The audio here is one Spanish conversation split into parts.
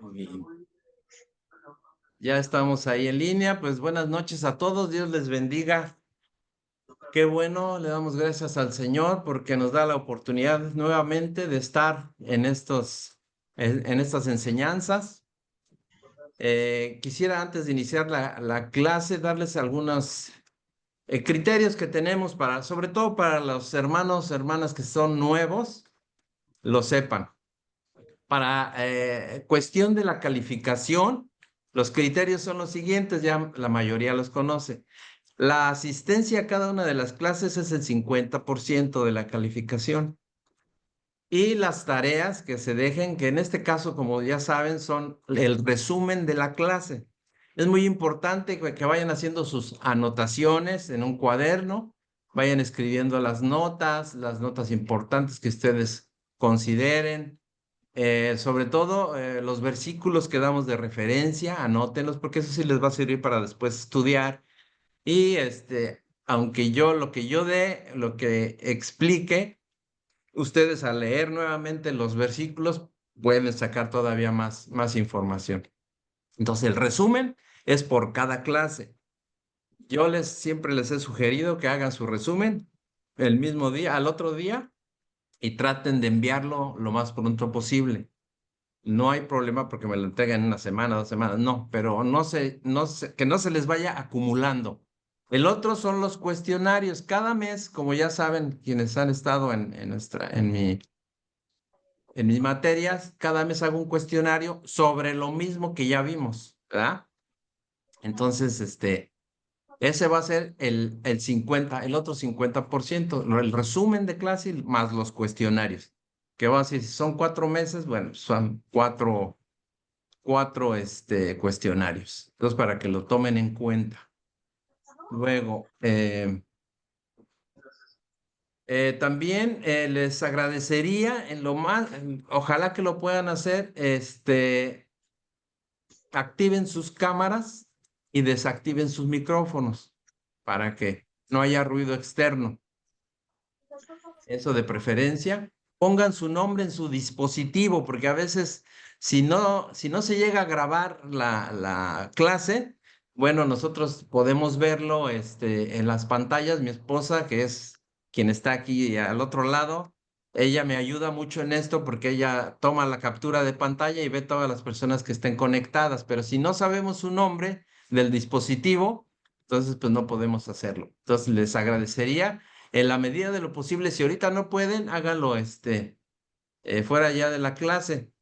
Bien. Ya estamos ahí en línea. Pues buenas noches a todos. Dios les bendiga. Qué bueno, le damos gracias al Señor porque nos da la oportunidad nuevamente de estar en estas enseñanzas. Quisiera antes de iniciar la clase darles algunos criterios que tenemos para, sobre todo para los hermanos, hermanas que son nuevos, lo sepan. Para cuestión de la calificación, los criterios son los siguientes, ya la mayoría los conoce. La asistencia a cada una de las clases es el 50% de la calificación. Y las tareas que se dejen, que en este caso, como ya saben, son el resumen de la clase. Es muy importante que vayan haciendo sus anotaciones en un cuaderno, vayan escribiendo las notas importantes que ustedes consideren. Sobre todo los versículos que damos de referencia, anótenlos porque eso sí les va a servir para después estudiar. Y aunque lo que yo dé, lo que explique, ustedes al leer nuevamente los versículos pueden sacar todavía más información. Entonces, el resumen es por cada clase. Yo siempre les he sugerido que hagan su resumen el mismo día, al otro día, y traten de enviarlo lo más pronto posible. No hay problema porque me lo entreguen en una semana, 2 semanas, no, pero que no se les vaya acumulando. El otro son los cuestionarios. Cada mes, como ya saben, quienes han estado en mis materias, cada mes hago un cuestionario sobre lo mismo que ya vimos, ¿verdad? Entonces, ese va a ser el otro 50%, el resumen de clase más los cuestionarios. ¿Qué va a decir? Si son 4 meses, bueno, son cuatro cuestionarios. Entonces, para que lo tomen en cuenta. Luego, también les agradecería ojalá que lo puedan hacer, activen sus cámaras y desactiven sus micrófonos para que no haya ruido externo. Eso de preferencia. Pongan su nombre en su dispositivo, porque a veces, si no se llega a grabar la clase, bueno, nosotros podemos verlo en las pantallas. Mi esposa, que es quien está aquí al otro lado, ella me ayuda mucho en esto porque ella toma la captura de pantalla y ve todas las personas que estén conectadas, pero si no sabemos su nombre del dispositivo, entonces pues no podemos hacerlo. Entonces les agradecería en la medida de lo posible, si ahorita no pueden, háganlo fuera ya de la clase.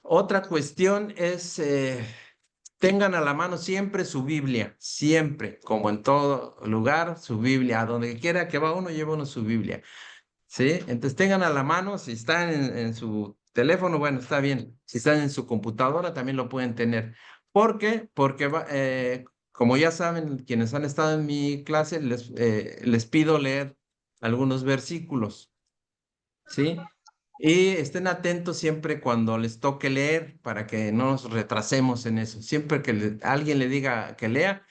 Otra cuestión es, tengan a la mano siempre su Biblia, siempre, como en todo lugar, su Biblia, a donde quiera que va uno, lleva uno su Biblia, ¿sí? Entonces tengan a la mano, si están en su teléfono, bueno, está bien, si están en su computadora, también lo pueden tener. ¿Por qué? Porque como ya saben, quienes han estado en mi clase, les pido leer algunos versículos, ¿sí? Y estén atentos siempre cuando les toque leer para que no nos retrasemos en eso. Siempre que alguien le diga que lea,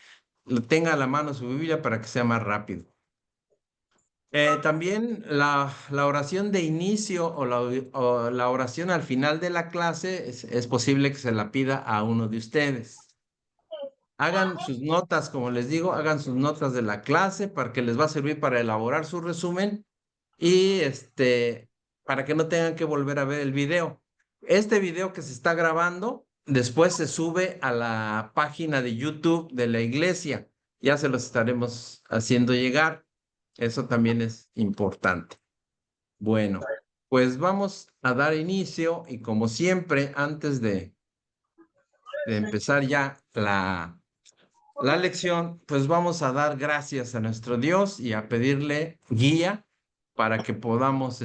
tenga a la mano su Biblia para que sea más rápido. También la oración de inicio o la oración al final de la clase es posible que se la pida a uno de ustedes. Hagan sus notas, como les digo, hagan sus notas de la clase para que les va a servir para elaborar su resumen y para que no tengan que volver a ver el video. Este video que se está grabando después se sube a la página de YouTube de la iglesia. Ya se los estaremos haciendo llegar. Eso también es importante. Bueno, pues vamos a dar inicio y como siempre, antes de empezar ya la lección, pues vamos a dar gracias a nuestro Dios y a pedirle guía para que podamos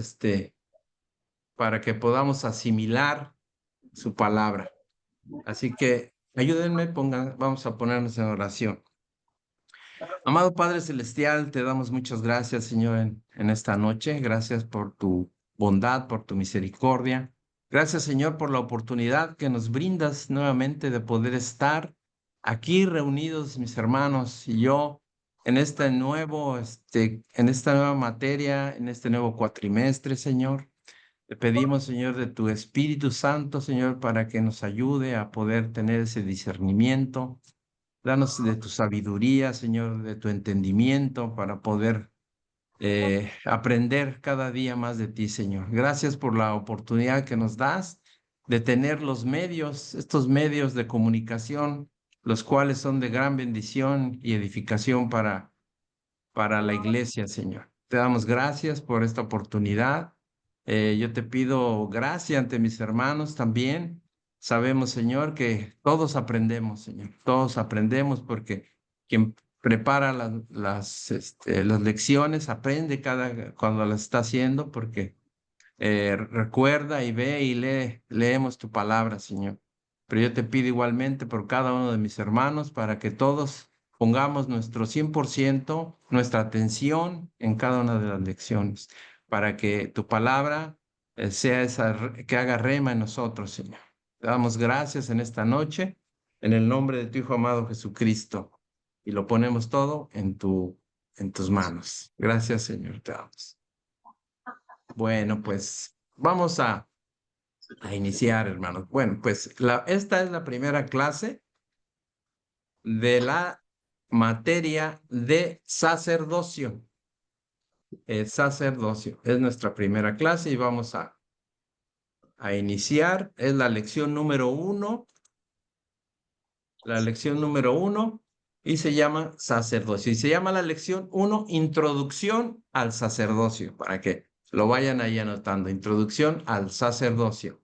asimilar su palabra. Así que ayúdenme, vamos a ponernos en oración. Amado Padre Celestial, te damos muchas gracias, Señor, en esta noche. Gracias por tu bondad, por tu misericordia. Gracias, Señor, por la oportunidad que nos brindas nuevamente de poder estar aquí reunidos, mis hermanos y yo, en esta nueva materia, en este nuevo cuatrimestre, Señor. Te pedimos, Señor, de tu Espíritu Santo, Señor, para que nos ayude a poder tener ese discernimiento. Danos de tu sabiduría, Señor, de tu entendimiento para poder aprender cada día más de ti, Señor. Gracias por la oportunidad que nos das de tener los medios, estos medios de comunicación, los cuales son de gran bendición y edificación para la iglesia, Señor. Te damos gracias por esta oportunidad. Yo te pido gracia ante mis hermanos también. Sabemos, Señor, que todos aprendemos, Señor. Todos aprendemos porque quien prepara las lecciones aprende cuando las está haciendo porque recuerda y ve y leemos tu palabra, Señor. Pero yo te pido igualmente por cada uno de mis hermanos para que todos pongamos nuestro 100%, nuestra atención en cada una de las lecciones, para que tu palabra sea esa que haga rema en nosotros, Señor. Te damos gracias en esta noche, en el nombre de tu Hijo amado Jesucristo, y lo ponemos todo en tus manos. Gracias, Señor, te damos. Bueno, pues vamos a iniciar, hermanos. Bueno, pues esta es la primera clase de la materia de sacerdocio. Sacerdocio es nuestra primera clase y vamos a iniciar. Es la lección número 1, la lección número 1 y se llama sacerdocio. Y se llama la lección 1, Introducción al sacerdocio, para que lo vayan ahí anotando. Introducción al sacerdocio.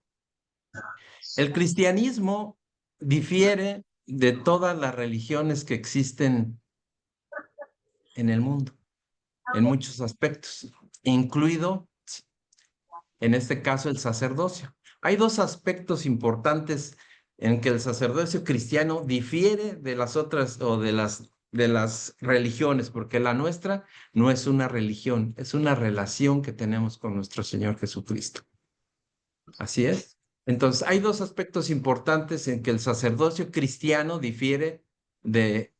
El cristianismo difiere de todas las religiones que existen en el mundo, en muchos aspectos, incluido, en este caso, el sacerdocio. Hay dos aspectos importantes en que el sacerdocio cristiano difiere de las otras o de las religiones, porque la nuestra no es una religión, es una relación que tenemos con nuestro Señor Jesucristo. Así es. Entonces, hay dos aspectos importantes en que el sacerdocio cristiano difiere de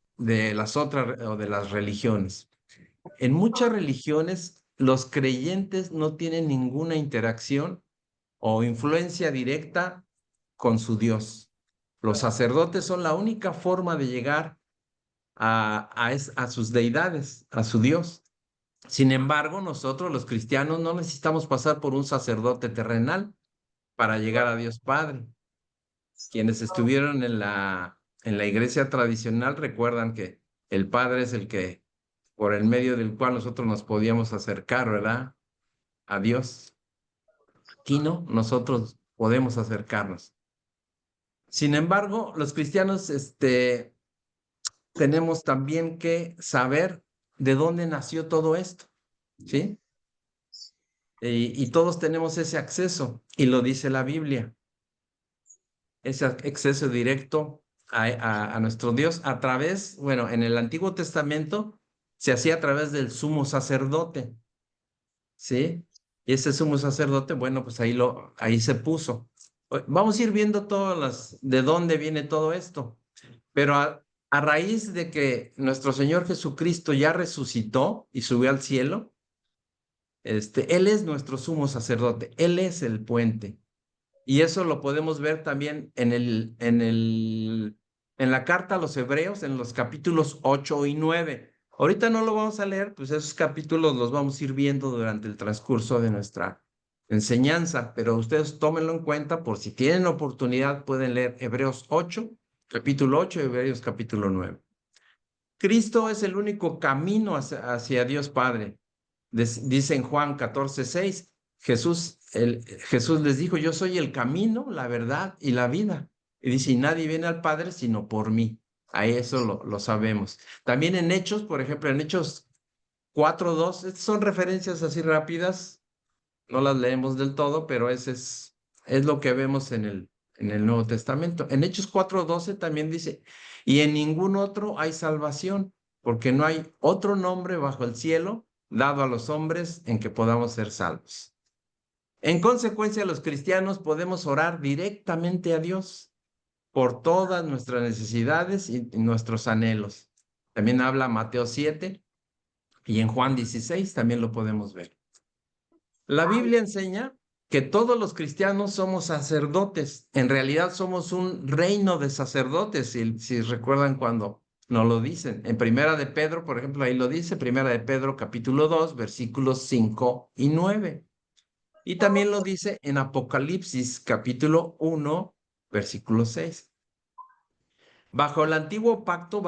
las otras o de las religiones. En muchas religiones, los creyentes no tienen ninguna interacción o influencia directa con su Dios. Los sacerdotes son la única forma de llegar a sus deidades, a su Dios. Sin embargo, nosotros los cristianos no necesitamos pasar por un sacerdote terrenal para llegar a Dios Padre. Quienes estuvieron en la iglesia tradicional recuerdan que el Padre es el que, por el medio del cual nosotros nos podíamos acercar, ¿verdad? A Dios. Aquí no, nosotros podemos acercarnos. Sin embargo, los cristianos, tenemos también que saber de dónde nació todo esto, ¿sí? Y todos tenemos ese acceso, y lo dice la Biblia. Ese acceso directo a nuestro Dios a través, bueno, en el Antiguo Testamento se hacía a través del sumo sacerdote, ¿sí? Y ese sumo sacerdote, bueno, pues ahí se puso. Vamos a ir viendo de dónde viene todo esto, pero a raíz de que nuestro Señor Jesucristo ya resucitó y subió al cielo, Él es nuestro sumo sacerdote, Él es el puente. Y eso lo podemos ver también en la carta a los Hebreos, en los capítulos 8 y 9. Ahorita no lo vamos a leer, pues esos capítulos los vamos a ir viendo durante el transcurso de nuestra enseñanza, pero ustedes tómenlo en cuenta por si tienen oportunidad, pueden leer Hebreos 8, capítulo 8 y Hebreos capítulo 9. Cristo es el único camino hacia Dios Padre. Dice en Juan 14:6, Jesús les dijo, yo soy el camino, la verdad y la vida. Y dice, y nadie viene al Padre sino por mí. A eso lo sabemos. También en Hechos, por ejemplo, en Hechos 4:2, estas son referencias así rápidas, no las leemos del todo, pero ese es lo que vemos en el Nuevo Testamento. En Hechos 4:12 también dice, y en ningún otro hay salvación, porque no hay otro nombre bajo el cielo dado a los hombres en que podamos ser salvos. En consecuencia, los cristianos podemos orar directamente a Dios por todas nuestras necesidades y nuestros anhelos. También habla Mateo 7 y en Juan 16 también lo podemos ver. La Biblia enseña que todos los cristianos somos sacerdotes. En realidad somos un reino de sacerdotes, si recuerdan cuando nos lo dicen. En Primera de Pedro, por ejemplo, ahí lo dice, Primera de Pedro capítulo 2, versículos 5 y 9. Y también lo dice en Apocalipsis capítulo 1, versículo 6. Bajo el antiguo pacto,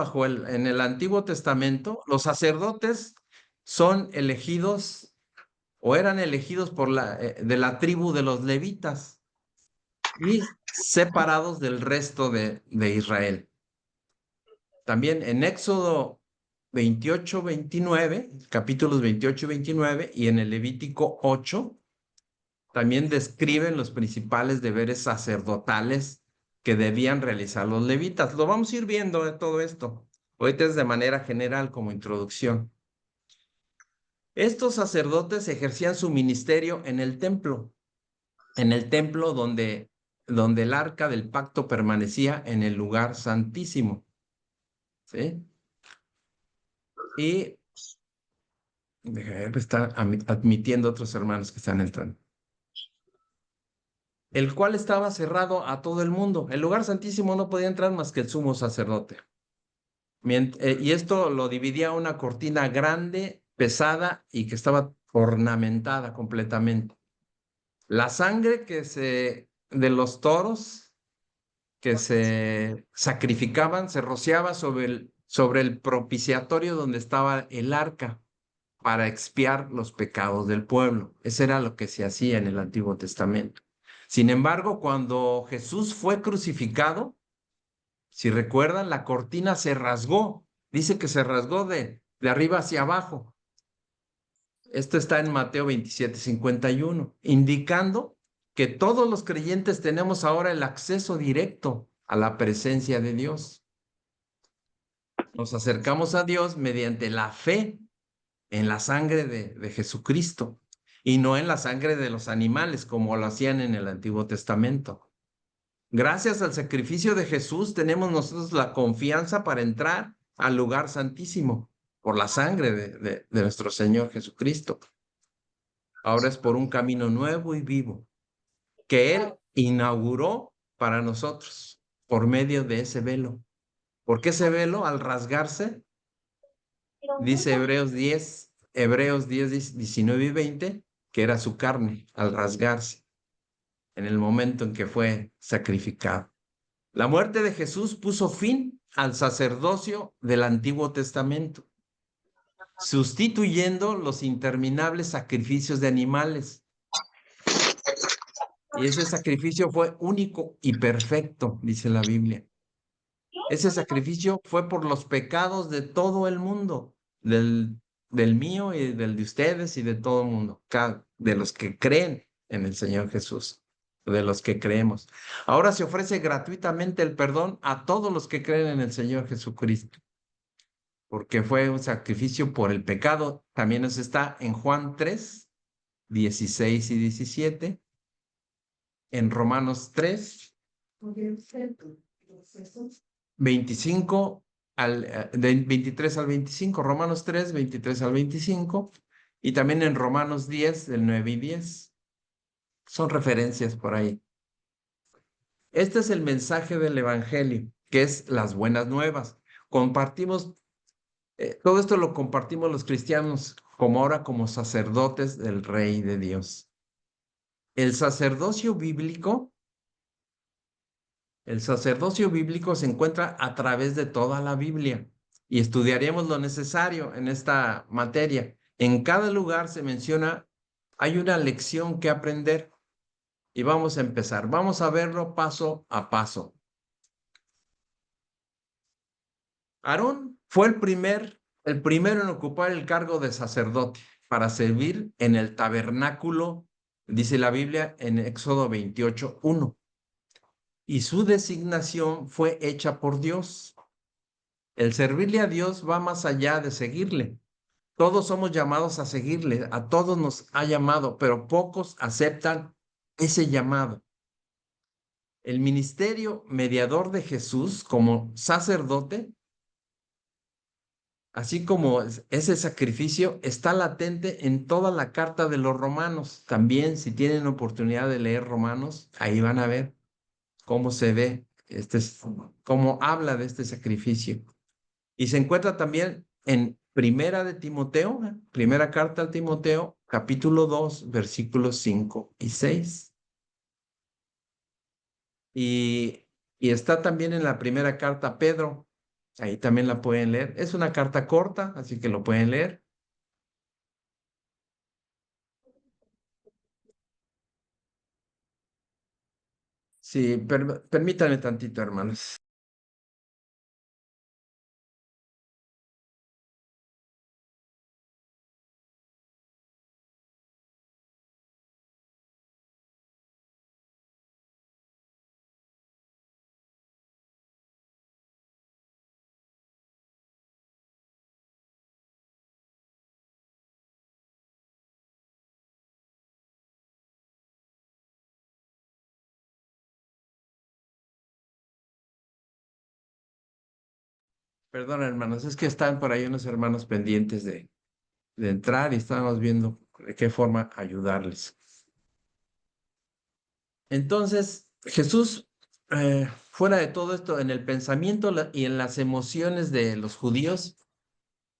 en el Antiguo Testamento, los sacerdotes son elegidos o eran elegidos de la tribu de los levitas y separados del resto de Israel. También en Éxodo 28, 29, capítulos 28 y 29, y en el Levítico 8, también describen los principales deberes sacerdotales que debían realizar los levitas. Lo vamos a ir viendo de todo esto. Ahorita es de manera general como introducción. Estos sacerdotes ejercían su ministerio en el templo donde el arca del pacto permanecía en el lugar santísimo. ¿Sí? Y está admitiendo otros hermanos que están entrando. El cual estaba cerrado a todo el mundo. El lugar santísimo no podía entrar más que el sumo sacerdote. Y esto lo dividía una cortina grande, pesada y que estaba ornamentada completamente. La sangre de los toros que se sacrificaban se rociaba sobre el propiciatorio donde estaba el arca para expiar los pecados del pueblo. Eso era lo que se hacía en el Antiguo Testamento. Sin embargo, cuando Jesús fue crucificado, si recuerdan, la cortina se rasgó. Dice que se rasgó de arriba hacia abajo. Esto está en Mateo 27:51, indicando que todos los creyentes tenemos ahora el acceso directo a la presencia de Dios. Nos acercamos a Dios mediante la fe en la sangre de Jesucristo y no en la sangre de los animales como lo hacían en el Antiguo Testamento. Gracias al sacrificio de Jesús tenemos nosotros la confianza para entrar al lugar santísimo por la sangre de nuestro Señor Jesucristo. Ahora es por un camino nuevo y vivo que Él inauguró para nosotros por medio de ese velo. Porque ese velo, al rasgarse, dice Hebreos 10, 19 y 20, que era su carne al rasgarse en el momento en que fue sacrificado. La muerte de Jesús puso fin al sacerdocio del Antiguo Testamento, sustituyendo los interminables sacrificios de animales. Y ese sacrificio fue único y perfecto, dice la Biblia. Ese sacrificio fue por los pecados de todo el mundo, del mío y del de ustedes y de todo el mundo, de los que creen en el Señor Jesús, de los que creemos. Ahora se ofrece gratuitamente el perdón a todos los que creen en el Señor Jesucristo, porque fue un sacrificio por el pecado. También nos está en Juan 3, 16 y 17, en Romanos 3, 25 del 23 al 25, Romanos 3, 23 al 25, y también en Romanos 10, del 9 y 10. Son referencias por ahí. Este es el mensaje del Evangelio, que es las buenas nuevas. Compartimos, todo esto lo compartimos los cristianos como ahora como sacerdotes del Rey de Dios. El sacerdocio bíblico se encuentra a través de toda la Biblia y estudiaremos lo necesario en esta materia. En cada lugar se menciona, hay una lección que aprender y vamos a empezar. Vamos a verlo paso a paso. Aarón fue el primero en ocupar el cargo de sacerdote para servir en el tabernáculo, dice la Biblia en Éxodo 28:1. Y su designación fue hecha por Dios. El servirle a Dios va más allá de seguirle. Todos somos llamados a seguirle, a todos nos ha llamado, pero pocos aceptan ese llamado. El ministerio mediador de Jesús como sacerdote así como ese sacrificio está latente en toda la carta de los Romanos. También, si tienen oportunidad de leer Romanos, ahí van a ver cómo se ve, cómo habla de este sacrificio. Y se encuentra también en Primera de Timoteo, primera carta a Timoteo, capítulo 2, versículos 5 y 6. Y, y está también en la primera carta a Pedro, ahí también la pueden leer. Es una carta corta, así que lo pueden leer. Sí, permítanme tantito, hermanos. Perdón, hermanos, es que están por ahí unos hermanos pendientes de entrar y estábamos viendo de qué forma ayudarles. Entonces, Jesús, fuera de todo esto, en el pensamiento y en las emociones de los judíos,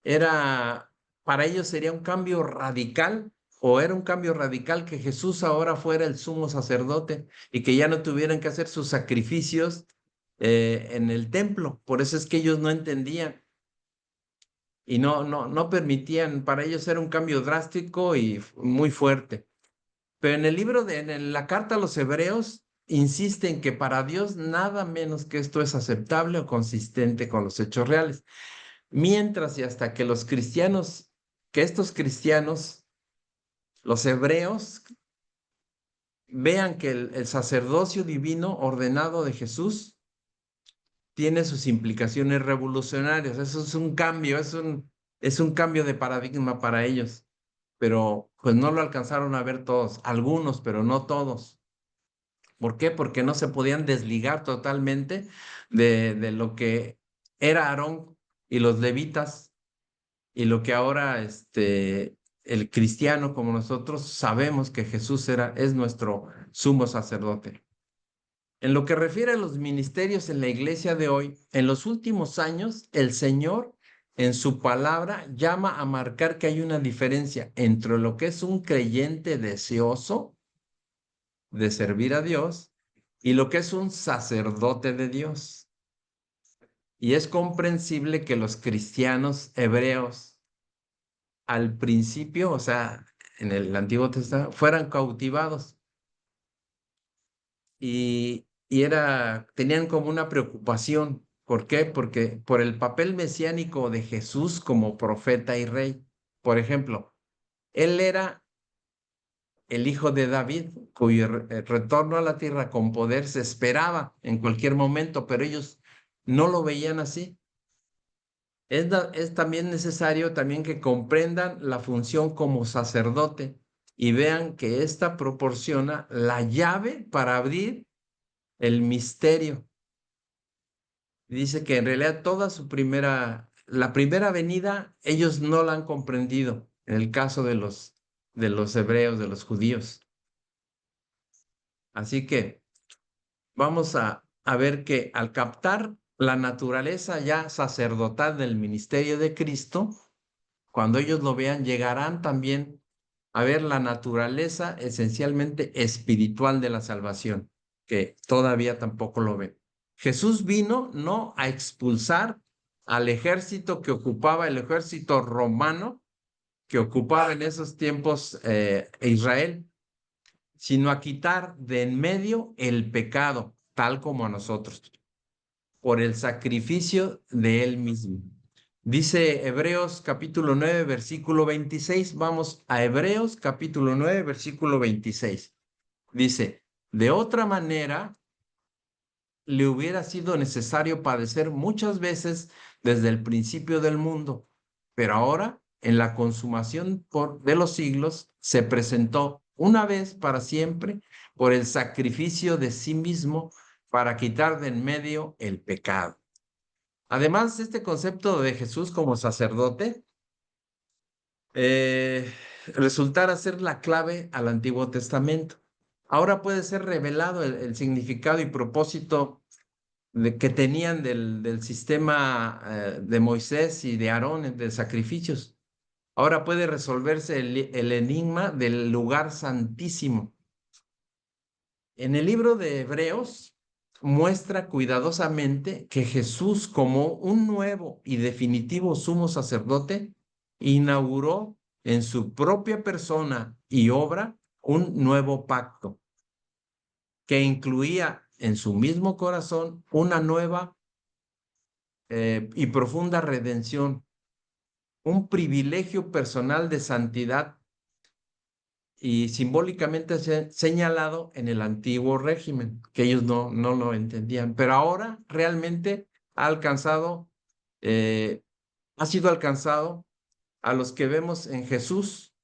era, para ellos sería un cambio radical, o era un cambio radical que Jesús ahora fuera el sumo sacerdote y que ya no tuvieran que hacer sus sacrificios en el templo. Por eso es que ellos no entendían y no permitían, para ellos era un cambio drástico y muy fuerte. Pero en el libro en la carta a los Hebreos, insisten que para Dios nada menos que esto es aceptable o consistente con los hechos reales. Mientras y hasta que los cristianos, que estos cristianos, los hebreos, vean que el sacerdocio divino ordenado de Jesús tiene sus implicaciones revolucionarias. Eso es un cambio, es un cambio de paradigma para ellos. Pero pues no lo alcanzaron a ver todos, algunos, pero no todos. ¿Por qué? Porque no se podían desligar totalmente de lo que era Aarón y los levitas y lo que ahora el cristiano como nosotros sabemos que Jesús es nuestro sumo sacerdote. En lo que refiere a los ministerios en la iglesia de hoy, en los últimos años, el Señor en su palabra llama a marcar que hay una diferencia entre lo que es un creyente deseoso de servir a Dios y lo que es un sacerdote de Dios. Y es comprensible que los cristianos hebreos al principio, o sea, en el Antiguo Testamento, fueran cautivados tenían como una preocupación. ¿Por qué? Porque por el papel mesiánico de Jesús como profeta y rey. Por ejemplo, él era el hijo de David, cuyo retorno a la tierra con poder se esperaba en cualquier momento, pero ellos no lo veían así. Es también necesario también que comprendan la función como sacerdote y vean que ésta proporciona la llave para abrir el misterio. Dice que en realidad la primera venida, ellos no la han comprendido en el caso de los hebreos, de los judíos. Así que vamos a ver que al captar la naturaleza ya sacerdotal del ministerio de Cristo, cuando ellos lo vean, llegarán también a ver la naturaleza esencialmente espiritual de la salvación, que todavía tampoco lo ven. Jesús vino no a expulsar al ejército que ocupaba el ejército romano que ocupaba en esos tiempos Israel, sino a quitar de en medio el pecado, tal como a nosotros, por el sacrificio de él mismo. Dice Hebreos capítulo 9, versículo 26. Vamos a Hebreos capítulo 9, versículo 26. Dice, de otra manera, le hubiera sido necesario padecer muchas veces desde el principio del mundo, pero ahora, en la consumación de los siglos, se presentó una vez para siempre por el sacrificio de sí mismo para quitar de en medio el pecado. Además, este concepto de Jesús como sacerdote resultara ser la clave al Antiguo Testamento. Ahora puede ser revelado el significado y propósito que tenían del sistema de Moisés y de Aarón de sacrificios. Ahora puede resolverse el enigma del lugar santísimo. En el libro de Hebreos muestra cuidadosamente que Jesús, como un nuevo y definitivo sumo sacerdote, inauguró en su propia persona y obra un nuevo pacto que incluía en su mismo corazón una nueva y profunda redención, un privilegio personal de santidad y simbólicamente señalado en el antiguo régimen, que ellos no lo entendían, pero ahora realmente ha alcanzado, ha sido alcanzado a los que vemos en Jesús,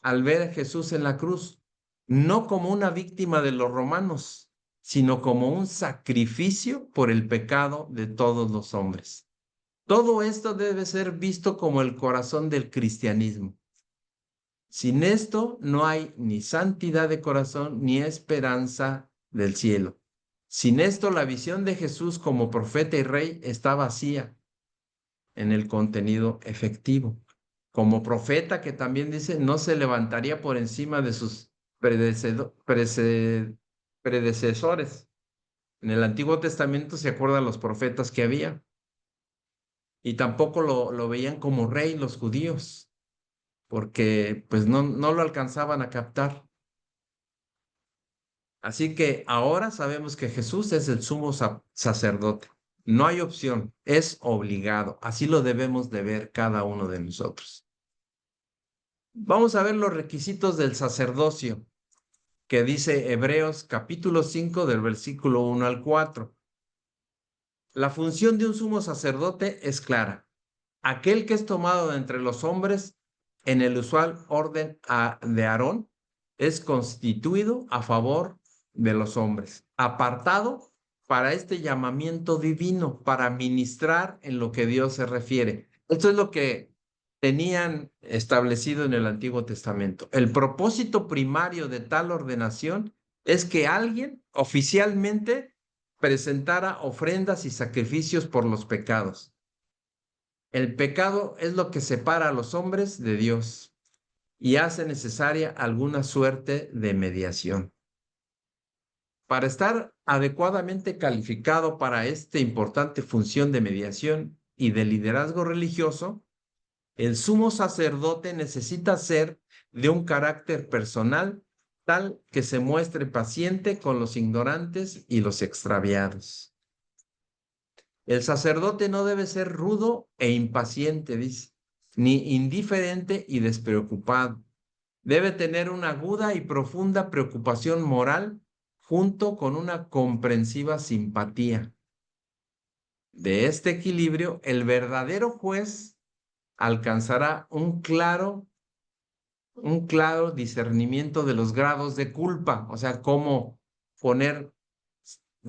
al ver a Jesús en la cruz, no como una víctima de los romanos, sino como un sacrificio por el pecado de todos los hombres. Todo esto debe ser visto como el corazón del cristianismo. Sin esto no hay ni santidad de corazón ni esperanza del cielo. Sin esto la visión de Jesús como profeta y rey está vacía en el contenido efectivo. Como profeta que también dice no se levantaría por encima de sus predecesores. En el Antiguo Testamento se acuerdan los profetas que había y tampoco lo veían como rey los judíos porque pues no lo alcanzaban a captar. Así que ahora sabemos que Jesús es el sumo sacerdote. No hay opción, es obligado. Así lo debemos de ver cada uno de nosotros. Vamos a ver los requisitos del sacerdocio que dice Hebreos capítulo 5 del versículo 1 al 4. La función de un sumo sacerdote es clara. Aquel que es tomado de entre los hombres en el usual orden de Aarón es constituido a favor de los hombres, apartado para este llamamiento divino, para ministrar en lo que Dios se refiere. Esto es lo que tenían establecido en el Antiguo Testamento. El propósito primario de tal ordenación es que alguien oficialmente presentara ofrendas y sacrificios por los pecados. El pecado es lo que separa a los hombres de Dios y hace necesaria alguna suerte de mediación. Para estar adecuadamente calificado para esta importante función de mediación y de liderazgo religioso, el sumo sacerdote necesita ser de un carácter personal tal que se muestre paciente con los ignorantes y los extraviados. El sacerdote no debe ser rudo e impaciente, dice, ni indiferente y despreocupado. Debe tener una aguda y profunda preocupación moral junto con una comprensiva simpatía. De este equilibrio, el verdadero juez alcanzará un claro discernimiento de los grados de culpa, o sea, cómo poner,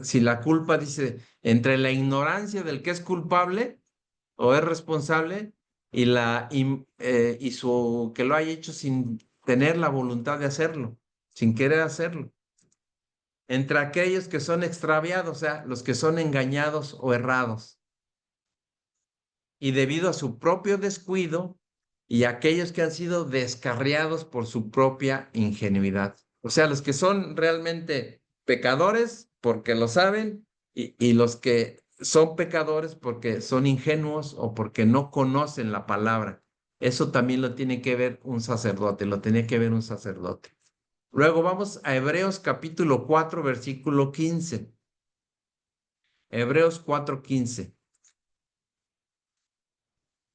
si la culpa dice, entre la ignorancia del que es culpable o es responsable y su que lo haya hecho sin tener la voluntad de hacerlo, sin querer hacerlo. Entre aquellos que son extraviados, o sea, los que son engañados o errados, y debido a su propio descuido, y aquellos que han sido descarriados por su propia ingenuidad. O sea, los que son realmente pecadores porque lo saben y los que son pecadores porque son ingenuos o porque no conocen la palabra. Eso también lo tiene que ver un sacerdote, lo tiene que ver un sacerdote. Luego vamos a Hebreos capítulo 4, versículo 15. Hebreos 4:15.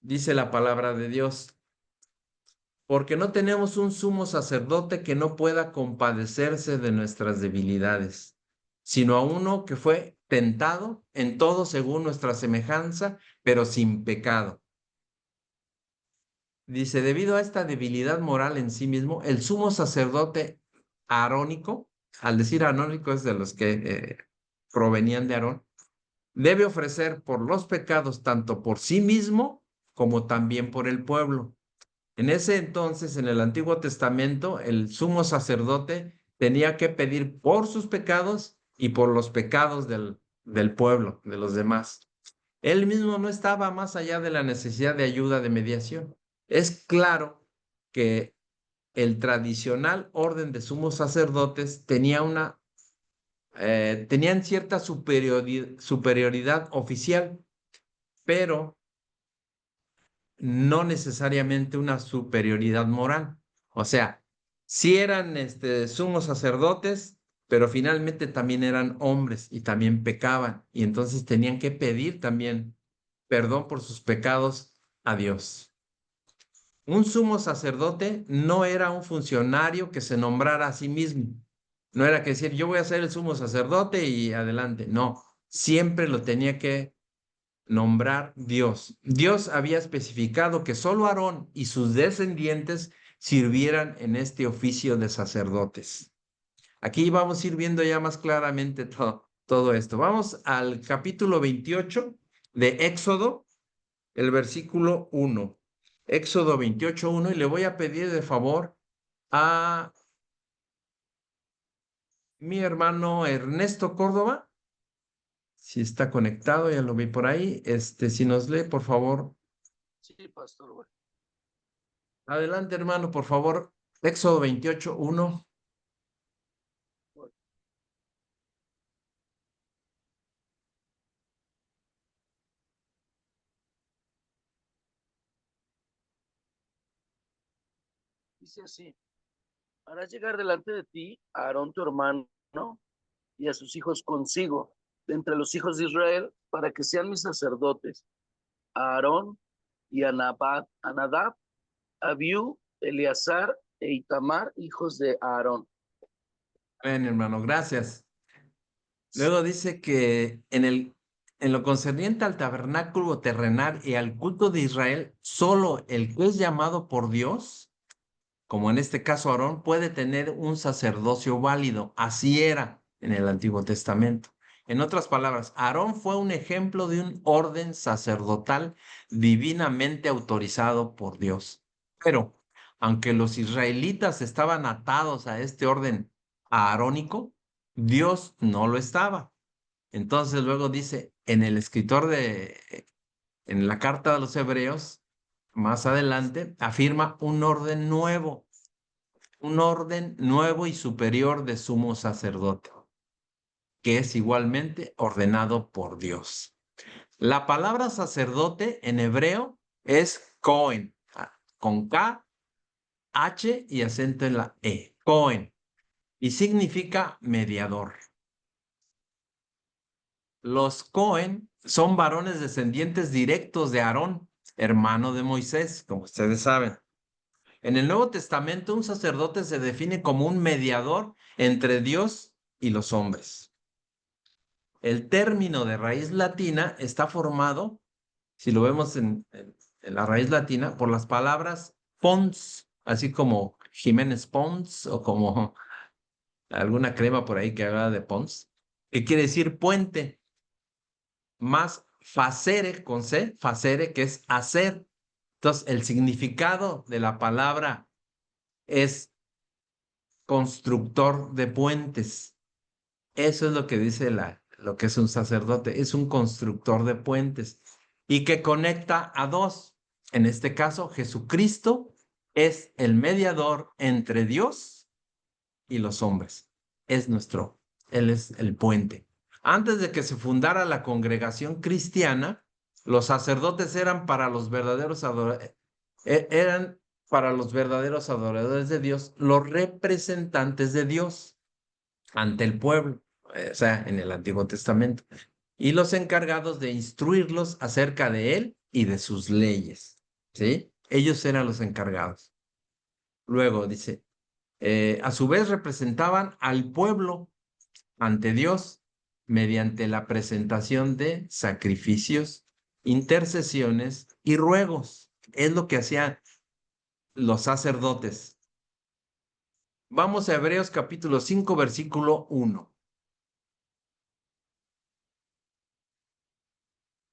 Dice la palabra de Dios. Porque no tenemos un sumo sacerdote que no pueda compadecerse de nuestras debilidades, sino a uno que fue tentado en todo según nuestra semejanza, pero sin pecado. Dice, debido a esta debilidad moral en sí mismo, el sumo sacerdote arónico, al decir arónico es de los que provenían de Aarón, debe ofrecer por los pecados tanto por sí mismo como también por el pueblo. En ese entonces, en el Antiguo Testamento, el sumo sacerdote tenía que pedir por sus pecados y por los pecados del pueblo, de los demás. Él mismo no estaba más allá de la necesidad de ayuda de mediación. Es claro que el tradicional orden de sumos sacerdotes tenían cierta superioridad oficial, pero no necesariamente una superioridad moral. O sea, sí eran sumos sacerdotes, pero finalmente también eran hombres y también pecaban, y entonces tenían que pedir también perdón por sus pecados a Dios. Un sumo sacerdote no era un funcionario que se nombrara a sí mismo. No era que decir, yo voy a ser el sumo sacerdote y adelante. No, siempre lo tenía que nombrar Dios. Dios había especificado que solo Aarón y sus descendientes sirvieran en este oficio de sacerdotes. Aquí vamos a ir viendo ya más claramente todo esto. Vamos al capítulo 28 de Éxodo, el versículo 1. Éxodo 28:1, y le voy a pedir de favor a mi hermano Ernesto Córdoba, si está conectado, ya lo vi por ahí, si nos lee, por favor. Sí, pastor. Bueno. Adelante, hermano, por favor. Éxodo 28:1. Dice así: harás llegar delante de ti a Aarón tu hermano y a sus hijos consigo, de entre los hijos de Israel, para que sean mis sacerdotes, a Aarón y a Nadab, Abiú, Eleazar e Itamar, hijos de Aarón. Ven, hermano, gracias. Luego dice que en lo concerniente al tabernáculo terrenal y al culto de Israel, solo el que es llamado por Dios, como en este caso Aarón, puede tener un sacerdocio válido. Así era en el Antiguo Testamento. En otras palabras, Aarón fue un ejemplo de un orden sacerdotal divinamente autorizado por Dios. Pero, aunque los israelitas estaban atados a este orden aarónico, Dios no lo estaba. Entonces luego dice en el escritor en la carta de los Hebreos, más adelante, afirma un orden nuevo y superior de sumo sacerdote, que es igualmente ordenado por Dios. La palabra sacerdote en hebreo es Cohen, con K, H y acento en la E, Cohen, y significa mediador. Los Cohen son varones descendientes directos de Aarón, hermano de Moisés, como ustedes saben. En el Nuevo Testamento, un sacerdote se define como un mediador entre Dios y los hombres. El término de raíz latina está formado, si lo vemos en la raíz latina, por las palabras pons, así como Jiménez Pons o como alguna crema por ahí que haga de pons, que quiere decir puente, más facere con C, facere, que es hacer. Entonces, el significado de la palabra es constructor de puentes. Eso es lo que dice lo que es un sacerdote, es un constructor de puentes y que conecta a dos. En este caso, Jesucristo es el mediador entre Dios y los hombres. Él es el puente. Antes de que se fundara la congregación cristiana, los sacerdotes eran para los verdaderos adoradores de Dios, los representantes de Dios ante el pueblo, o sea, en el Antiguo Testamento, y los encargados de instruirlos acerca de él y de sus leyes, ¿sí? Ellos eran los encargados. Luego dice, a su vez representaban al pueblo ante Dios mediante la presentación de sacrificios, intercesiones y ruegos. Es lo que hacían los sacerdotes. Vamos a Hebreos capítulo 5, versículo 1.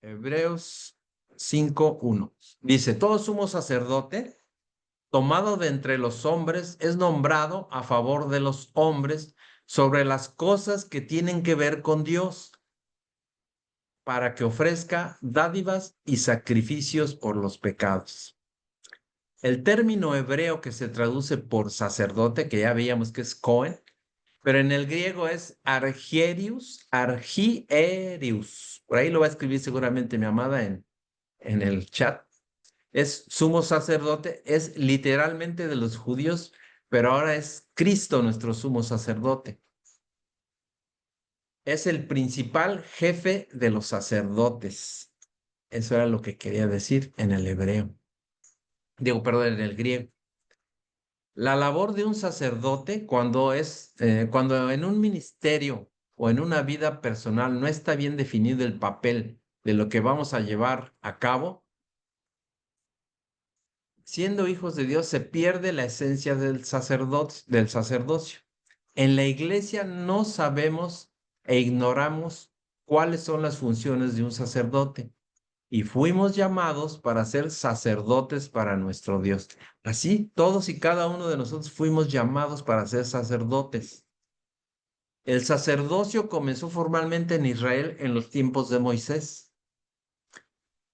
Hebreos 5:1. Dice, todo sumo sacerdote, tomado de entre los hombres, es nombrado a favor de los hombres sobre las cosas que tienen que ver con Dios, para que ofrezca dádivas y sacrificios por los pecados. El término hebreo que se traduce por sacerdote, que ya veíamos que es Cohen, pero en el griego es argierius. Por ahí lo va a escribir seguramente mi amada en el chat. Es sumo sacerdote, es literalmente de los judíos, pero ahora es Cristo nuestro sumo sacerdote. Es el principal jefe de los sacerdotes. Eso era lo que quería decir en el hebreo. Digo, perdón, en el griego. La labor de un sacerdote cuando en un ministerio o en una vida personal no está bien definido el papel de lo que vamos a llevar a cabo, siendo hijos de Dios se pierde la esencia del sacerdocio. En la iglesia no sabemos e ignoramos cuáles son las funciones de un sacerdote y fuimos llamados para ser sacerdotes para nuestro Dios. Así, todos y cada uno de nosotros fuimos llamados para ser sacerdotes. El sacerdocio comenzó formalmente en Israel en los tiempos de Moisés.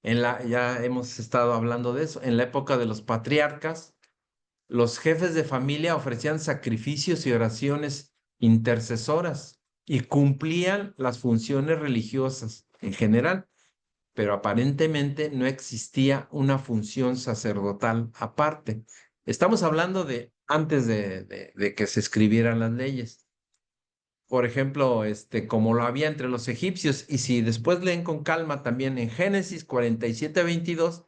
Ya hemos estado hablando de eso. En la época de los patriarcas, los jefes de familia ofrecían sacrificios y oraciones intercesoras y cumplían las funciones religiosas en general, pero aparentemente no existía una función sacerdotal aparte. Estamos hablando de antes de que se escribieran las leyes. Por ejemplo, como lo había entre los egipcios, y si después leen con calma también en Génesis 47:22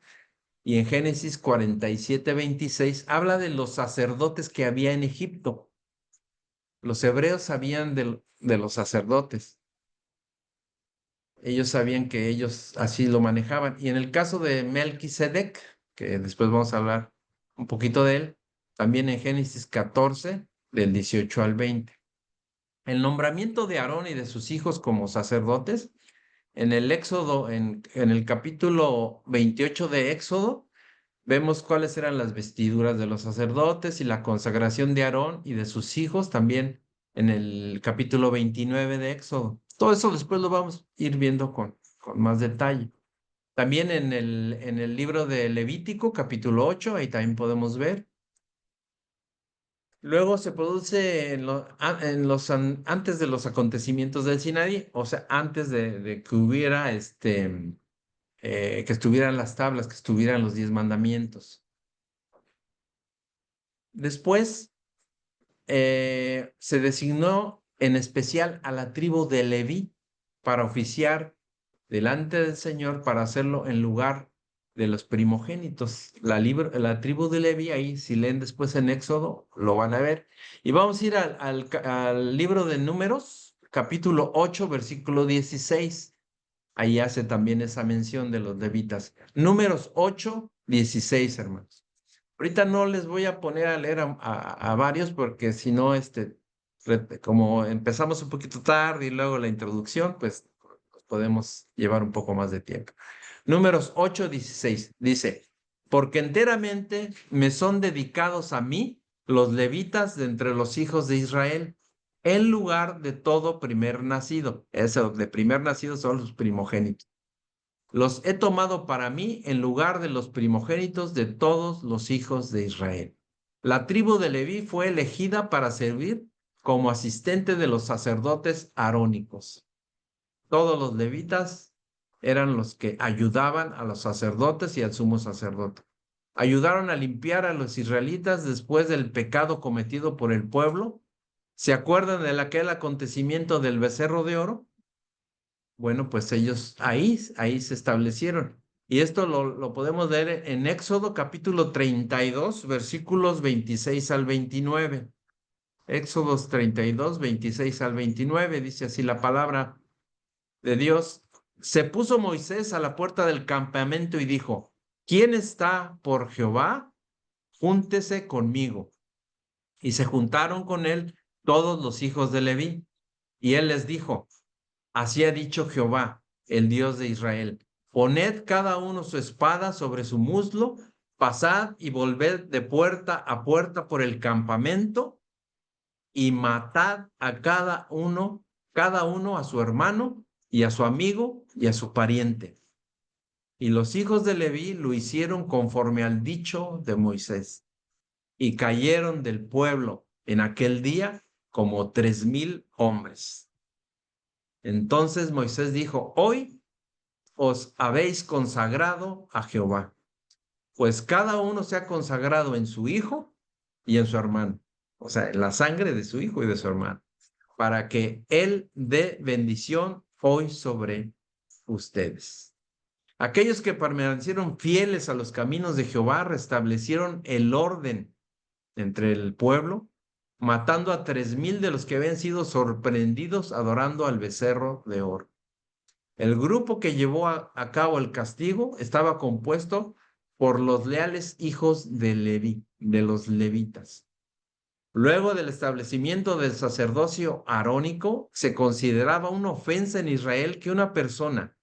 y en Génesis 47:26, habla de los sacerdotes que había en Egipto. Los hebreos sabían de los sacerdotes. Ellos sabían que ellos así lo manejaban. Y en el caso de Melquisedec, que después vamos a hablar un poquito de él, también en Génesis 14, del 18 al 20. El nombramiento de Aarón y de sus hijos como sacerdotes, en el Éxodo, en el capítulo 28 de Éxodo, vemos cuáles eran las vestiduras de los sacerdotes y la consagración de Aarón y de sus hijos también en el capítulo 29 de Éxodo. Todo eso después lo vamos a ir viendo con más detalle. También en el libro de Levítico, capítulo 8, ahí también podemos ver. Luego se produce antes de los acontecimientos del Sinaí, o sea, antes de que hubiera que estuvieran las tablas, que estuvieran los 10 mandamientos. Después se designó en especial a la tribu de Leví para oficiar delante del Señor, para hacerlo en lugar de los primogénitos. La tribu de Leví, ahí si leen después en Éxodo, lo van a ver. Y vamos a ir al libro de Números, capítulo 8, versículo 16. Ahí hace también esa mención de los levitas. Números 8, 16, hermanos. Ahorita no les voy a poner a leer a varios porque si no, como empezamos un poquito tarde y luego la introducción, pues podemos llevar un poco más de tiempo. Números 8, 16 dice, porque enteramente me son dedicados a mí los levitas de entre los hijos de Israel, en lugar de todo primer nacido. Eso de primer nacido son los primogénitos. Los he tomado para mí en lugar de los primogénitos de todos los hijos de Israel. La tribu de Leví fue elegida para servir como asistente de los sacerdotes arónicos. Todos los levitas eran los que ayudaban a los sacerdotes y al sumo sacerdote. Ayudaron a limpiar a los israelitas después del pecado cometido por el pueblo. ¿Se acuerdan de aquel acontecimiento del becerro de oro? Bueno, pues ellos ahí se establecieron. Y esto lo podemos ver en Éxodo capítulo 32, versículos 26 al 29. Éxodos 32, 26 al 29, dice así la palabra de Dios. Se puso Moisés a la puerta del campamento y dijo, ¿quién está por Jehová? Júntese conmigo. Y se juntaron con él todos los hijos de Leví. Y él les dijo, así ha dicho Jehová, el Dios de Israel. poned cada uno su espada sobre su muslo, pasad y volved de puerta a puerta por el campamento y matad a cada uno a su hermano y a su amigo y a su pariente. Y los hijos de Leví lo hicieron conforme al dicho de Moisés. Y cayeron del pueblo en aquel día como 3,000 hombres. Entonces Moisés dijo, hoy os habéis consagrado a Jehová, pues cada uno se ha consagrado en su hijo y en su hermano, o sea, en la sangre de su hijo y de su hermano, para que él dé bendición hoy sobre ustedes. Aquellos que permanecieron fieles a los caminos de Jehová restablecieron el orden entre el pueblo, matando a 3,000 de los que habían sido sorprendidos adorando al becerro de oro. El grupo que llevó a cabo el castigo estaba compuesto por los leales hijos de Leví, de los levitas. Luego del establecimiento del sacerdocio arónico, se consideraba una ofensa en Israel que una persona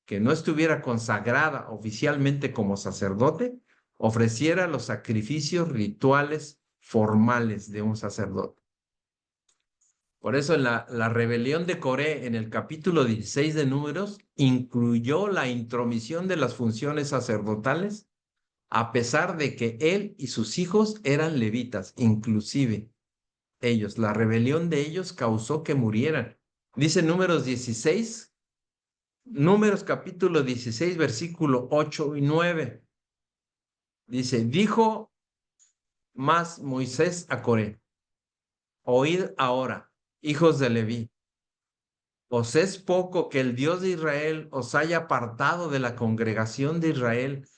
que no estuviera consagrada oficialmente como sacerdote ofreciera los sacrificios rituales formales de un sacerdote. Por eso la rebelión de Coré en el capítulo 16 de Números incluyó la intromisión de las funciones sacerdotales, a pesar de que él y sus hijos eran levitas, inclusive ellos. La rebelión de ellos causó que murieran. Dice Números 16, Números capítulo 16, versículo 8 y 9. Dice, dijo más Moisés a Coré, oíd ahora, hijos de Leví, ¿os es poco que el Dios de Israel os haya apartado de la congregación de Israel,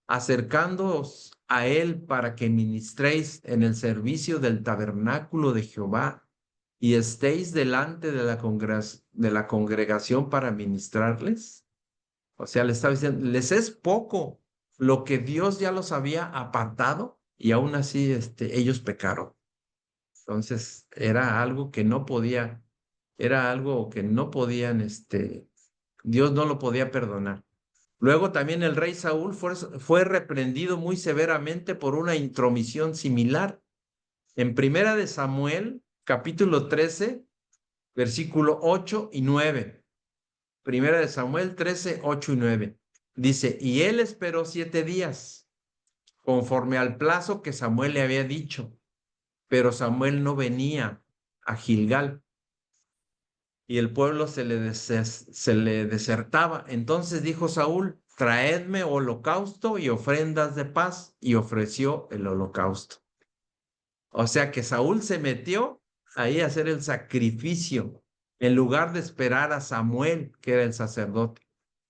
acercándoos a él para que ministréis en el servicio del tabernáculo de Jehová y estéis delante de la congregación para ministrarles? O sea, le estaba diciendo, les es poco lo que Dios ya los había apartado y aún así ellos pecaron. Entonces era algo que no podía, era algo que no podían, Dios no lo podía perdonar. Luego también el rey Saúl fue reprendido muy severamente por una intromisión similar. En Primera de Samuel, capítulo 13, versículo 8 y 9. Primera de Samuel 13, 8 y 9. Dice, y él esperó 7 días, conforme al plazo que Samuel le había dicho, pero Samuel no venía a Gilgal y el pueblo se le desertaba. Entonces dijo Saúl, traedme holocausto y ofrendas de paz, y ofreció el holocausto. O sea que Saúl se metió ahí a hacer el sacrificio en lugar de esperar a Samuel, que era el sacerdote.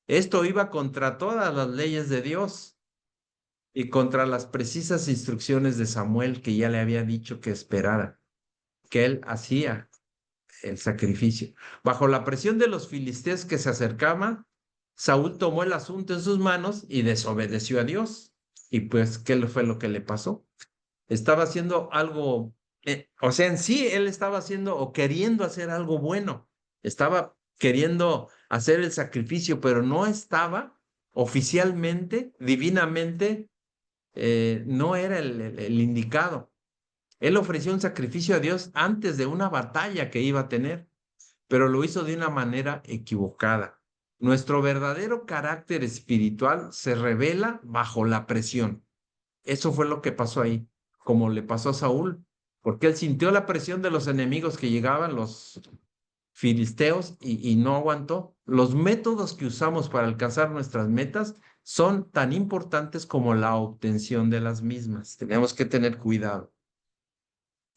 Esto iba contra todas las leyes de Dios y contra las precisas instrucciones de Samuel, que ya le había dicho que esperara, que él hacía el sacrificio. Bajo la presión de los filisteos que se acercaban, Saúl tomó el asunto en sus manos y desobedeció a Dios. Y pues, ¿qué fue lo que le pasó? Estaba haciendo algo, o sea, en sí él estaba haciendo o queriendo hacer algo bueno. Estaba queriendo hacer el sacrificio, pero no estaba oficialmente, divinamente, no era el indicado. Él ofreció un sacrificio a Dios antes de una batalla que iba a tener, pero lo hizo de una manera equivocada. Nuestro verdadero carácter espiritual se revela bajo la presión. Eso fue lo que pasó ahí, como le pasó a Saúl, porque él sintió la presión de los enemigos que llegaban, los filisteos, y no aguantó. Los métodos que usamos para alcanzar nuestras metas son tan importantes como la obtención de las mismas. Tenemos que tener cuidado.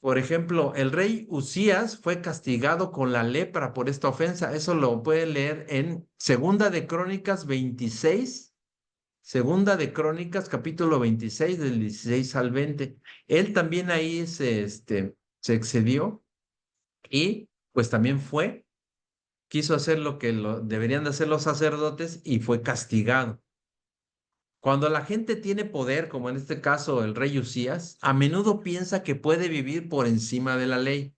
Por ejemplo, el rey Usías fue castigado con la lepra por esta ofensa. Eso lo pueden leer en Segunda de Crónicas 26, Segunda de Crónicas, capítulo 26, del 16 al 20. Él también ahí se excedió y pues también quiso hacer lo que deberían de hacer los sacerdotes y fue castigado. Cuando la gente tiene poder, como en este caso el rey Usías, a menudo piensa que puede vivir por encima de la ley,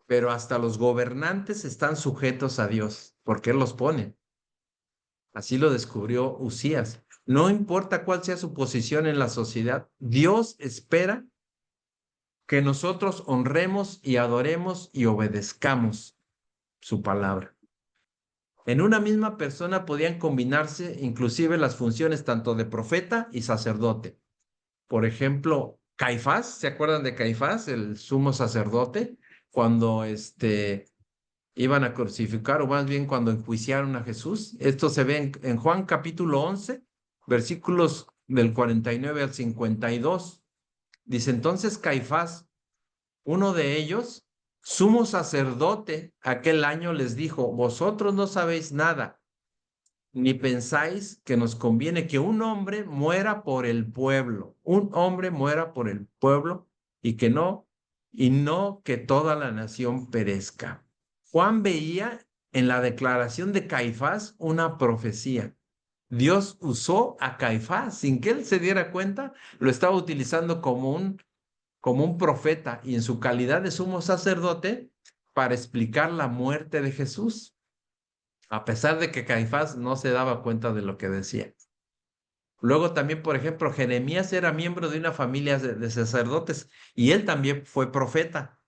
pero hasta los gobernantes están sujetos a Dios, porque Él los pone. Así lo descubrió Usías. No importa cuál sea su posición en la sociedad, Dios espera que nosotros honremos y adoremos y obedezcamos su palabra. En una misma persona podían combinarse inclusive las funciones tanto de profeta y sacerdote. Por ejemplo, Caifás, ¿se acuerdan de Caifás, el sumo sacerdote? Cuando iban a crucificar, o más bien cuando enjuiciaron a Jesús. Esto se ve en Juan capítulo 11, versículos del 49 al 52. Dice, entonces Caifás, uno de ellos, sumo sacerdote, aquel año les dijo, vosotros no sabéis nada, ni pensáis que nos conviene que un hombre muera por el pueblo, un hombre muera por el pueblo y no que toda la nación perezca. Juan veía en la declaración de Caifás una profecía. Dios usó a Caifás sin que él se diera cuenta, lo estaba utilizando como un profeta y en su calidad de sumo sacerdote para explicar la muerte de Jesús, a pesar de que Caifás no se daba cuenta de lo que decía. Luego también, por ejemplo, Jeremías era miembro de una familia de sacerdotes y él también fue profeta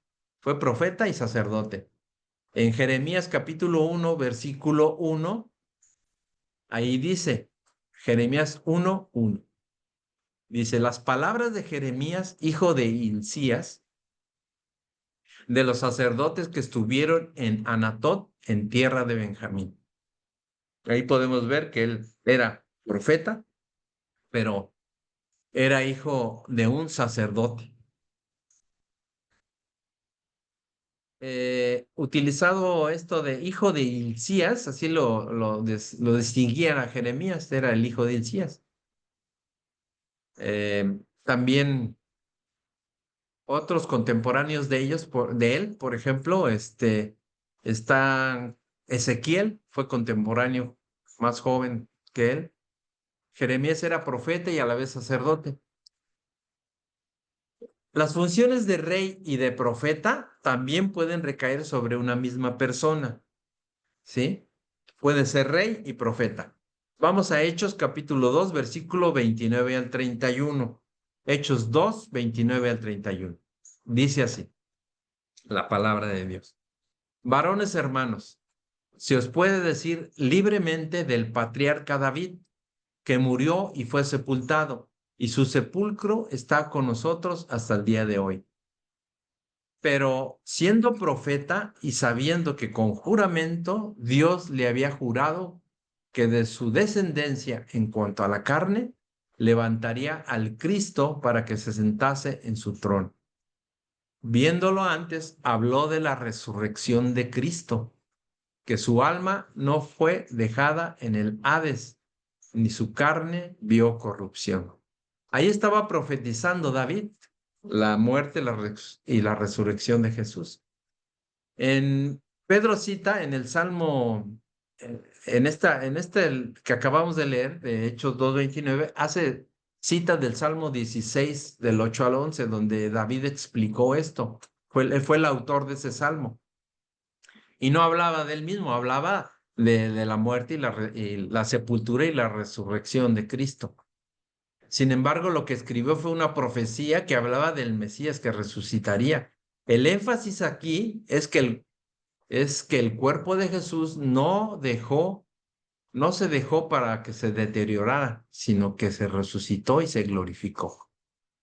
y sacerdote. En Jeremías capítulo 1, versículo 1, ahí dice, Jeremías 1:1, dice, las palabras de Jeremías, hijo de Hilcías, de los sacerdotes que estuvieron en Anatot, en tierra de Benjamín. Ahí podemos ver que él era profeta, pero era hijo de un sacerdote. Utilizado esto de hijo de Hilcías, así lo distinguían a Jeremías, era el hijo de Hilcías. También otros contemporáneos de ellos, de él, por ejemplo, está Ezequiel, fue contemporáneo más joven que él. Jeremías era profeta y a la vez sacerdote. Las funciones de rey y de profeta también pueden recaer sobre una misma persona, ¿sí? Puede ser rey y profeta. Vamos a Hechos capítulo 2, versículo 29 al 31. Hechos 2, 29 al 31. Dice así la palabra de Dios. Varones hermanos, se os puede decir libremente del patriarca David, que murió y fue sepultado, y su sepulcro está con nosotros hasta el día de hoy. Pero siendo profeta y sabiendo que con juramento Dios le había jurado que de su descendencia en cuanto a la carne, levantaría al Cristo para que se sentase en su trono. Viéndolo antes, habló de la resurrección de Cristo, que su alma no fue dejada en el Hades, ni su carne vio corrupción. Ahí estaba profetizando David la muerte y la resurrección de Jesús. Pedro cita en el Salmo, en este que acabamos de leer, de Hechos 2:29, hace cita del Salmo 16, del 8 al 11, donde David explicó esto. Él fue el autor de ese salmo. Y no hablaba de él mismo, hablaba de la muerte y la sepultura y la resurrección de Cristo. Sin embargo, lo que escribió fue una profecía que hablaba del Mesías que resucitaría. El énfasis aquí es que el cuerpo de Jesús no se dejó para que se deteriorara, sino que se resucitó y se glorificó.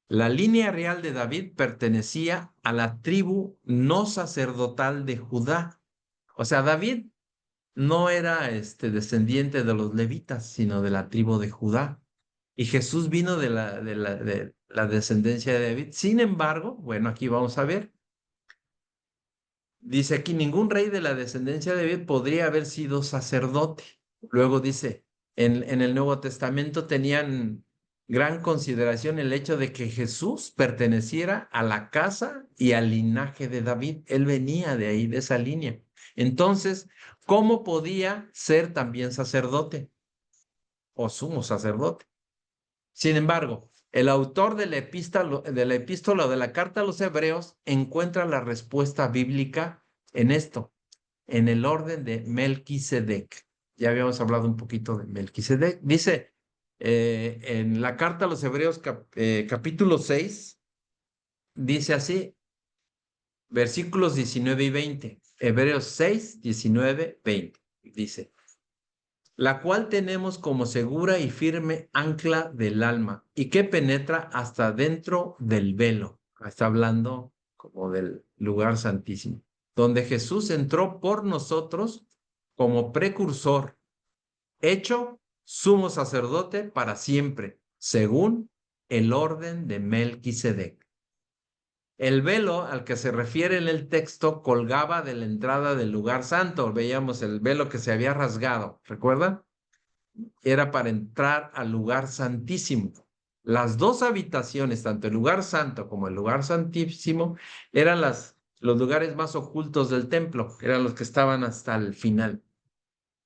La línea real de David pertenecía a la tribu no sacerdotal de Judá. O sea, David no era descendiente de los levitas, sino de la tribu de Judá. Y Jesús vino de la descendencia de David. Sin embargo, bueno, aquí vamos a ver. Dice aquí, ningún rey de la descendencia de David podría haber sido sacerdote. Luego dice, en el Nuevo Testamento tenían gran consideración el hecho de que Jesús perteneciera a la casa y al linaje de David. Él venía de ahí, de esa línea. Entonces, ¿cómo podía ser también sacerdote o sumo sacerdote? Sin embargo, el autor de la epístola o de la carta a los hebreos encuentra la respuesta bíblica en esto, en el orden de Melquisedec. Ya habíamos hablado un poquito de Melquisedec. Dice en la carta a los Hebreos capítulo 6, dice así, versículos 19 y 20. Hebreos 6, 19, 20. Dice, la cual tenemos como segura y firme ancla del alma y que penetra hasta dentro del velo. Está hablando como del lugar santísimo, donde Jesús entró por nosotros como precursor, hecho sumo sacerdote para siempre, según el orden de Melquisedec. El velo al que se refiere en el texto colgaba de la entrada del lugar santo. Veíamos el velo que se había rasgado, ¿recuerda? Era para entrar al lugar santísimo. Las dos habitaciones, tanto el lugar santo como el lugar santísimo, eran los lugares más ocultos del templo, eran los que estaban hasta el final.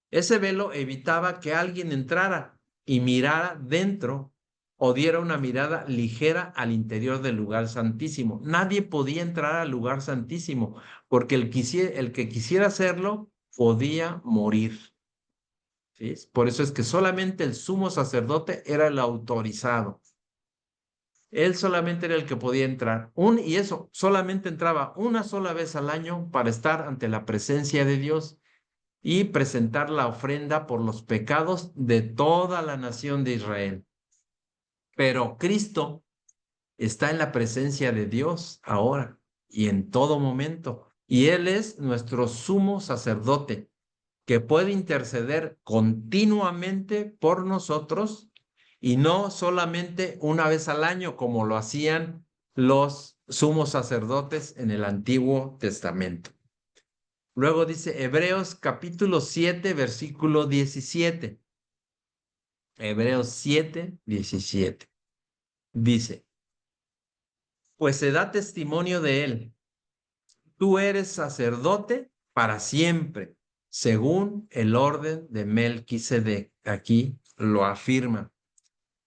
Ese velo evitaba que alguien entrara y mirara dentro o diera una mirada ligera al interior del lugar santísimo. Nadie podía entrar al lugar santísimo porque el que quisiera hacerlo podía morir. ¿Sí? Por eso es que solamente el sumo sacerdote era el autorizado. Él solamente era el que podía entrar. Y eso, solamente entraba una sola vez al año para estar ante la presencia de Dios y presentar la ofrenda por los pecados de toda la nación de Israel. Pero Cristo está en la presencia de Dios ahora y en todo momento. Y Él es nuestro sumo sacerdote que puede interceder continuamente por nosotros y no solamente una vez al año como lo hacían los sumos sacerdotes en el Antiguo Testamento. Luego dice Hebreos capítulo 7, versículo 17. Hebreos 7, 17. Dice, pues se da testimonio de él. Tú eres sacerdote para siempre, según el orden de Melquisedec. Aquí lo afirma.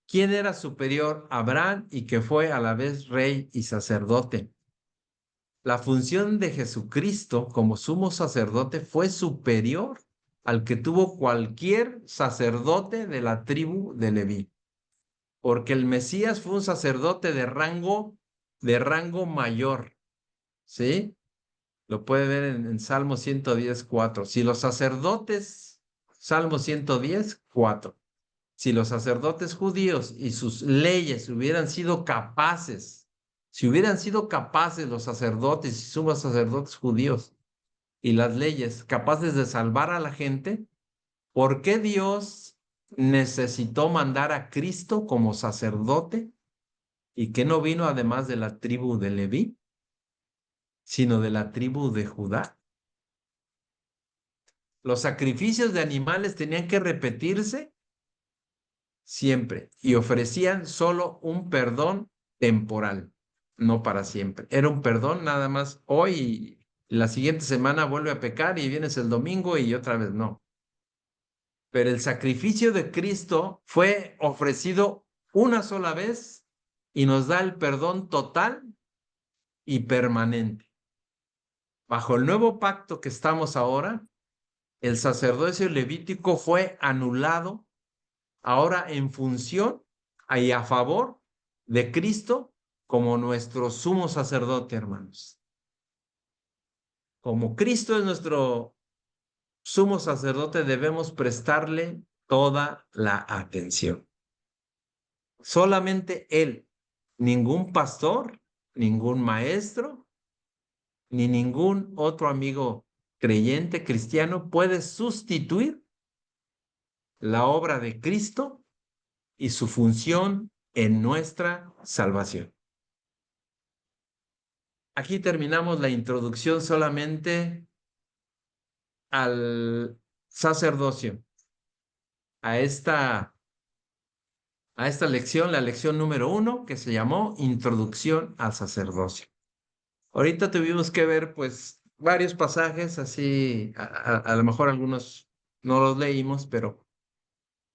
¿Quién era superior a Abraham y que fue a la vez rey y sacerdote? La función de Jesucristo como sumo sacerdote fue superior al que tuvo cualquier sacerdote de la tribu de Leví, porque el Mesías fue un sacerdote de rango mayor, ¿sí? Lo puede ver en Salmo 110:4. Si los sacerdotes, Salmo 110:4. Si los sacerdotes judíos y sus leyes hubieran sido capaces, si hubieran sido capaces los sacerdotes y sumos sacerdotes judíos y las leyes capaces de salvar a la gente, ¿por qué Dios necesitó mandar a Cristo como sacerdote y que no vino además de la tribu de Leví, sino de la tribu de Judá? Los sacrificios de animales tenían que repetirse siempre y ofrecían solo un perdón temporal, no para siempre. Era un perdón nada más hoy y la siguiente semana vuelve a pecar y vienes el domingo y otra vez no. Pero el sacrificio de Cristo fue ofrecido una sola vez y nos da el perdón total y permanente. Bajo el nuevo pacto que estamos ahora, el sacerdocio levítico fue anulado ahora en función y a favor de Cristo como nuestro sumo sacerdote, hermanos. Como Cristo es nuestro sumo sacerdote, debemos prestarle toda la atención. Solamente Él, ningún pastor, ningún maestro, ni ningún otro amigo creyente cristiano puede sustituir la obra de Cristo y su función en nuestra salvación. Aquí terminamos la introducción solamente al sacerdocio, a esta, a esta lección, la lección número 1, que se llamó Introducción al Sacerdocio. Ahorita tuvimos que ver, pues, varios pasajes, así, a lo mejor algunos no los leímos, pero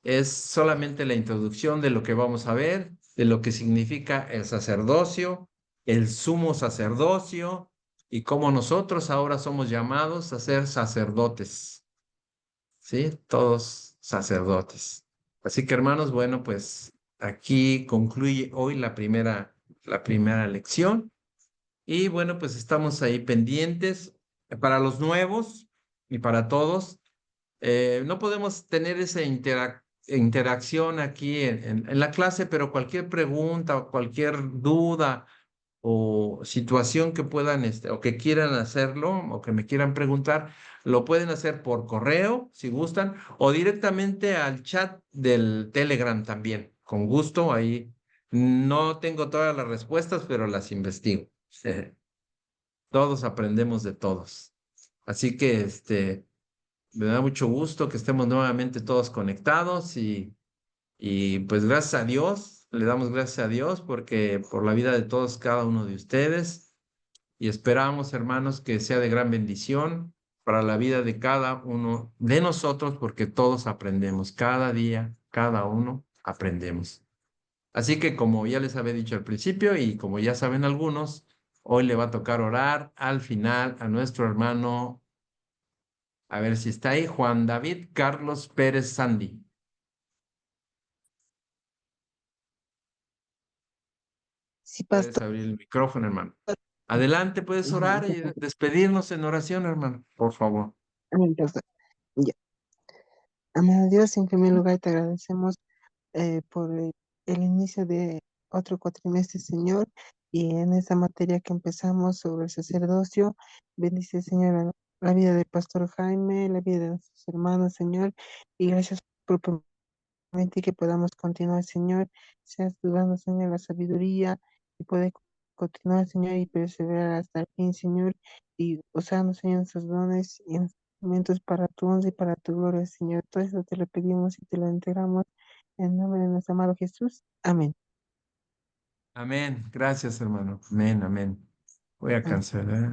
es solamente la introducción de lo que vamos a ver, de lo que significa el sacerdocio, el sumo sacerdocio y cómo nosotros ahora somos llamados a ser sacerdotes. ¿sí? Todos sacerdotes. Así que hermanos, bueno, pues aquí concluye hoy la primera lección. Y bueno, pues estamos ahí pendientes para los nuevos y para todos. No podemos tener esa interacción aquí en la clase, pero cualquier pregunta o cualquier duda o situación que puedan, o que quieran hacerlo o que me quieran preguntar, lo pueden hacer por correo, si gustan, o directamente al chat del Telegram también. Con gusto, ahí no tengo todas las respuestas, pero las investigo. Todos aprendemos de todos. Así que, me da mucho gusto que estemos nuevamente todos conectados y pues gracias a Dios, le damos gracias a Dios porque por la vida de todos, cada uno de ustedes. Y esperamos, hermanos, que sea de gran bendición para la vida de cada uno de nosotros, porque todos aprendemos, cada día, cada uno aprendemos. Así que como ya les había dicho al principio y como ya saben algunos, hoy le va a tocar orar al final a nuestro hermano, a ver si está ahí, Juan David Carlos Pérez Sandy. Sí, Puedes pastor. abrir el micrófono, hermano. Adelante, puedes orar y despedirnos en oración, hermano, por favor. Amén, pastor. Ya. Amado Dios, en primer lugar te agradecemos por el inicio de otro cuatrimestre, Señor, y en esta materia que empezamos sobre el sacerdocio, bendice, Señor, la vida del pastor Jaime, la vida de nuestros hermanos, Señor, y gracias por permitir que podamos continuar, Señor, seas tú dando, Señor, la sabiduría y poder continuar, Señor, y perseverar hasta el fin, Señor, y usando, Señor, nuestros dones y instrumentos para tu honra y para tu gloria, Señor. Todo eso te lo pedimos y te lo entregamos en nombre de nuestro amado Jesús. Amén. Amén. Gracias, hermano. Amén, amén. Voy a Amén. cancelar.